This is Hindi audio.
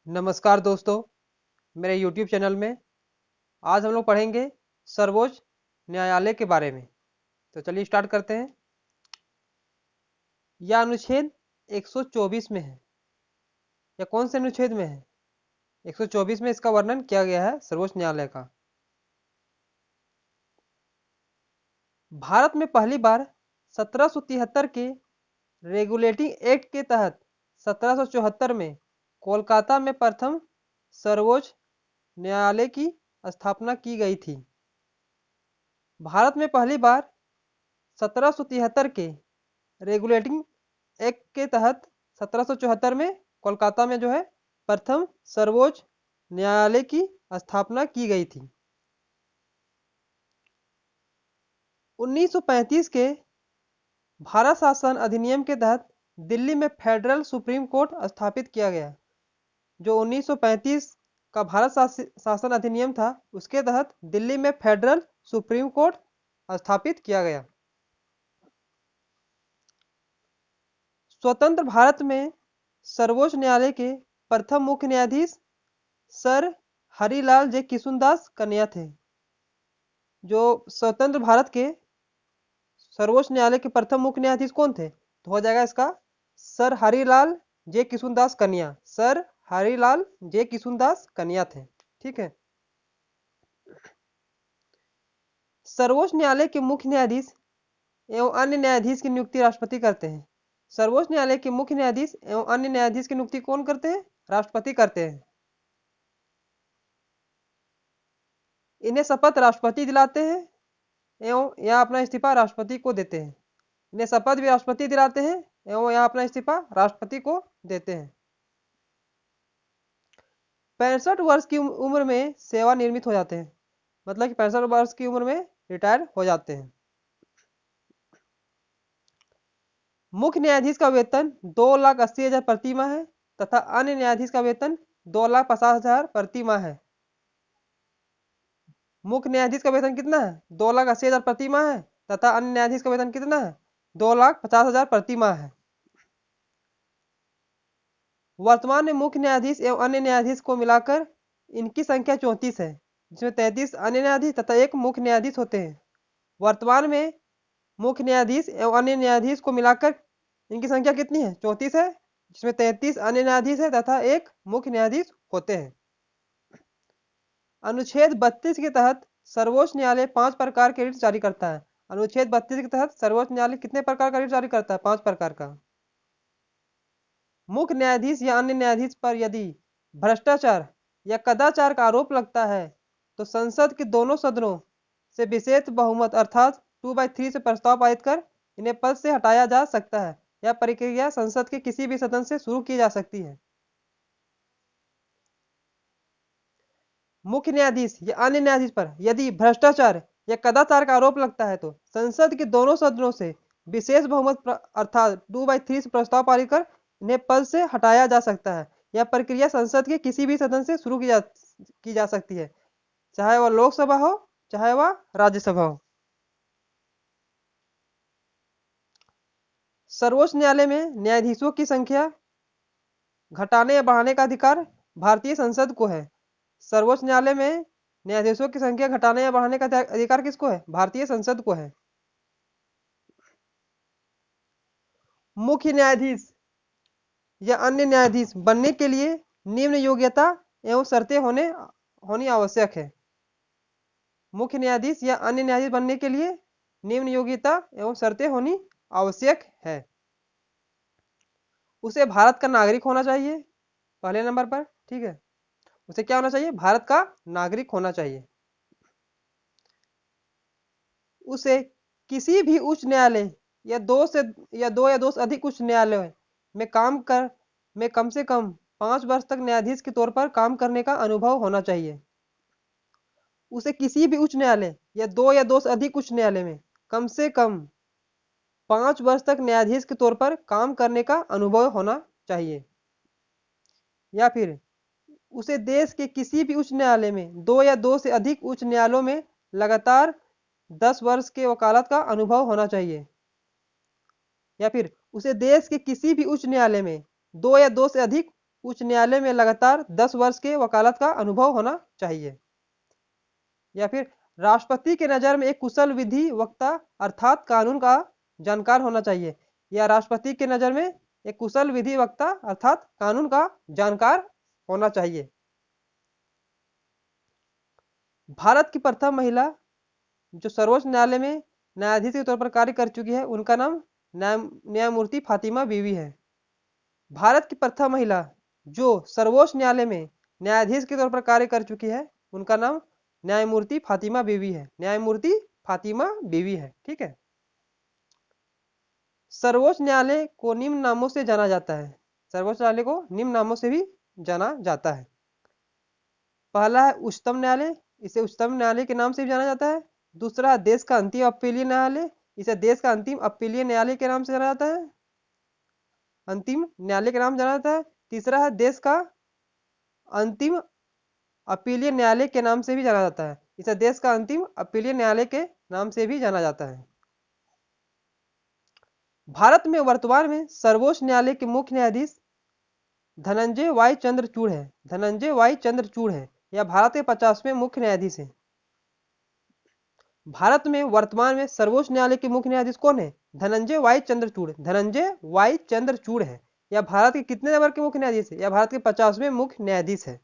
नमस्कार दोस्तों, मेरे YouTube चैनल में आज हम लोग पढ़ेंगे सर्वोच्च न्यायालय के बारे में। तो चलिए स्टार्ट करते हैं। यह अनुच्छेद 124 में है। या कौन से अनुच्छेद में है? 124 में इसका वर्णन किया गया है सर्वोच्च न्यायालय का। भारत में पहली बार 1773 के रेगुलेटिंग एक्ट के तहत 1774 में कोलकाता में प्रथम सर्वोच्च न्यायालय की स्थापना की गई थी। भारत में पहली बार 1773 के रेगुलेटिंग एक्ट के तहत 1774 में कोलकाता में जो है प्रथम सर्वोच्च न्यायालय की स्थापना की गई थी। 1935 के भारत शासन अधिनियम के तहत दिल्ली में फेडरल सुप्रीम कोर्ट स्थापित किया गया। जो 1935 का भारत शासन अधिनियम था, उसके तहत दिल्ली में फेडरल सुप्रीम कोर्ट स्थापित किया गया। स्वतंत्र भारत में सर्वोच्च न्यायालय के प्रथम मुख्य न्यायाधीश सर हरिलाल जे किशुनदास कन्या थे। जो स्वतंत्र भारत के सर्वोच्च न्यायालय के प्रथम मुख्य न्यायाधीश कौन थे? तो हो जाएगा इसका सर हरिलाल जे किशुनदास कन्या। सर हरिलाल जे किशुनदास कन्या थे। ठीक है। सर्वोच्च न्यायालय के मुख्य न्यायाधीश एवं अन्य न्यायाधीश की नियुक्ति राष्ट्रपति करते हैं। सर्वोच्च न्यायालय के मुख्य न्यायाधीश एवं अन्य न्यायाधीश की नियुक्ति कौन करते हैं? राष्ट्रपति करते हैं। इन्हें शपथ राष्ट्रपति दिलाते हैं एवं यह अपना इस्तीफा राष्ट्रपति को देते हैं। इन्हें शपथ भी राष्ट्रपति दिलाते हैं एवं यह अपना इस्तीफा राष्ट्रपति को देते हैं। 65 वर्ष की उम्र में सेवानिवृत्त हो जाते हैं। मतलब कि 65 वर्ष की उम्र में रिटायर हो जाते हैं। मुख्य न्यायाधीश का वेतन 2,80,000 प्रति माह है तथा अन्य न्यायाधीश का वेतन 2,50,000 प्रति माह है। मुख्य न्यायाधीश का वेतन कितना है? 2,80,000 प्रति माह है तथा अन्य न्यायाधीश का वेतन कितना है? 2,50,000 प्रति माह है। वर्तमान में मुख्य न्यायाधीश एवं अन्य न्यायाधीश को मिलाकर इनकी संख्या 34 है, जिसमें 33 अन्य न्यायाधीश तथा एक मुख्य न्यायाधीश होते हैं। वर्तमान में मुख्य न्यायाधीश एवं अन्य न्यायाधीश को मिलाकर इनकी संख्या कितनी है? 34 है, जिसमें 33 अन्य न्यायाधीश है तथा एक मुख्य न्यायाधीश होते हैं। अनुच्छेद 32 के तहत सर्वोच्च न्यायालय 5 प्रकार के रिट जारी करता है। अनुच्छेद 32 के तहत सर्वोच्च न्यायालय कितने प्रकार का रिट जारी करता है? 5 प्रकार का। मुख्य न्यायाधीश या अन्य न्यायाधीश पर यदि भ्रष्टाचार या कदाचार का आरोप लगता है तो संसद के दोनों सदनों से विशेष बहुमत अर्थात 2/3 से प्रस्ताव पारित कर इन्हें पद से हटाया जा सकता है। यह प्रक्रिया संसद के किसी भी सदन से शुरू की जा सकती है। मुख्य न्यायाधीश या अन्य न्यायाधीश पर यदि भ्रष्टाचार या कदाचार का आरोप लगता है तो संसद के दोनों सदनों से विशेष बहुमत अर्थात 2/3 से प्रस्ताव पारित कर इन्हें पद से हटाया जा सकता है। यह प्रक्रिया संसद के किसी भी सदन से शुरू की जा सकती है, चाहे वह लोकसभा हो चाहे वह राज्यसभा हो। सर्वोच्च न्यायालय में न्यायाधीशों की संख्या घटाने या बढ़ाने का अधिकार भारतीय संसद को है। सर्वोच्च न्यायालय में न्यायाधीशों की संख्या घटाने या बढ़ाने का अधिकार किसको है? भारतीय संसद को है। मुख्य न्यायाधीश या अन्य न्यायाधीश बनने के लिए निम्न योग्यता एवं शर्तें होनी आवश्यक है। मुख्य न्यायाधीश या अन्य न्यायाधीश बनने के लिए निम्न योग्यता एवं शर्तें होनी आवश्यक है। उसे भारत का नागरिक होना चाहिए पहले नंबर पर। ठीक है, उसे क्या होना चाहिए? भारत का नागरिक होना चाहिए। उसे किसी भी उच्च न्यायालय या दो या से अधिक उच्च न्यायालय में कम से कम 5 वर्ष तक न्यायाधीश के तौर पर काम करने का अनुभव होना चाहिए। उसे किसी भी उच्च न्यायालय या दो से अधिक उच्च न्यायालय में कम से कम 5 वर्ष तक न्यायाधीश के तौर पर काम करने का अनुभव होना चाहिए। या फिर उसे देश के किसी भी उच्च न्यायालय में दो से अधिक उच्च न्यायालयों में लगातार 10 वर्ष के वकालत का अनुभव होना चाहिए। या फिर उसे देश के किसी भी उच्च न्यायालय में दो से अधिक उच्च न्यायालय में लगातार 10 वर्ष के वकालत का अनुभव होना चाहिए। या फिर राष्ट्रपति के नज़र में एक कुशल विधि वक्ता अर्थात कानून का जानकार होना चाहिए। या राष्ट्रपति के नज़र में एक कुशल विधि वक्ता अर्थात कानून का जानकार होना चाहिए। भारत की प्रथम महिला जो सर्वोच्च न्यायालय में न्यायाधीश के तौर पर कार्य कर चुकी है, उनका नाम न्यायमूर्ति फातिमा बीवी है। भारत की प्रथम महिला जो सर्वोच्च न्यायालय में न्यायाधीश के तौर पर कार्य कर चुकी है, उनका नाम न्यायमूर्ति फातिमा बीवी है। न्यायमूर्ति फातिमा बीवी है। ठीक है। सर्वोच्च न्यायालय को निम्न नामों से जाना जाता है। सर्वोच्च न्यायालय को निम्न नामों से भी जाना जाता है। पहला है उच्चतम न्यायालय, इसे उच्चतम न्यायालय के नाम से भी जाना जाता है। दूसरा देश का अंतिम अपीलीय न्यायालय, इसे देश का अंतिम अपीलीय न्यायालय के नाम से जाना जाता है, अंतिम न्यायालय के नाम जाना जाता है। तीसरा है देश का अंतिम अपीलीय न्यायालय के नाम से भी जाना जाता है, इसे देश का अंतिम अपीलीय न्यायालय के नाम से भी जाना जाता है। भारत में वर्तमान में सर्वोच्च न्यायालय के मुख्य न्यायाधीश धनंजय वाई चंद्रचूड़ है। धनंजय वाई चंद्रचूड़ है। यह भारत के 50वें मुख्य न्यायाधीश है। भारत में वर्तमान में सर्वोच्च न्यायालय के मुख्य न्यायाधीश कौन है? धनंजय वाई चंद्रचूड़। धनंजय वाई चंद्रचूड़ है। यह भारत के कितने नंबर के मुख्य न्यायाधीश है? यह भारत के 50वें मुख्य न्यायाधीश है।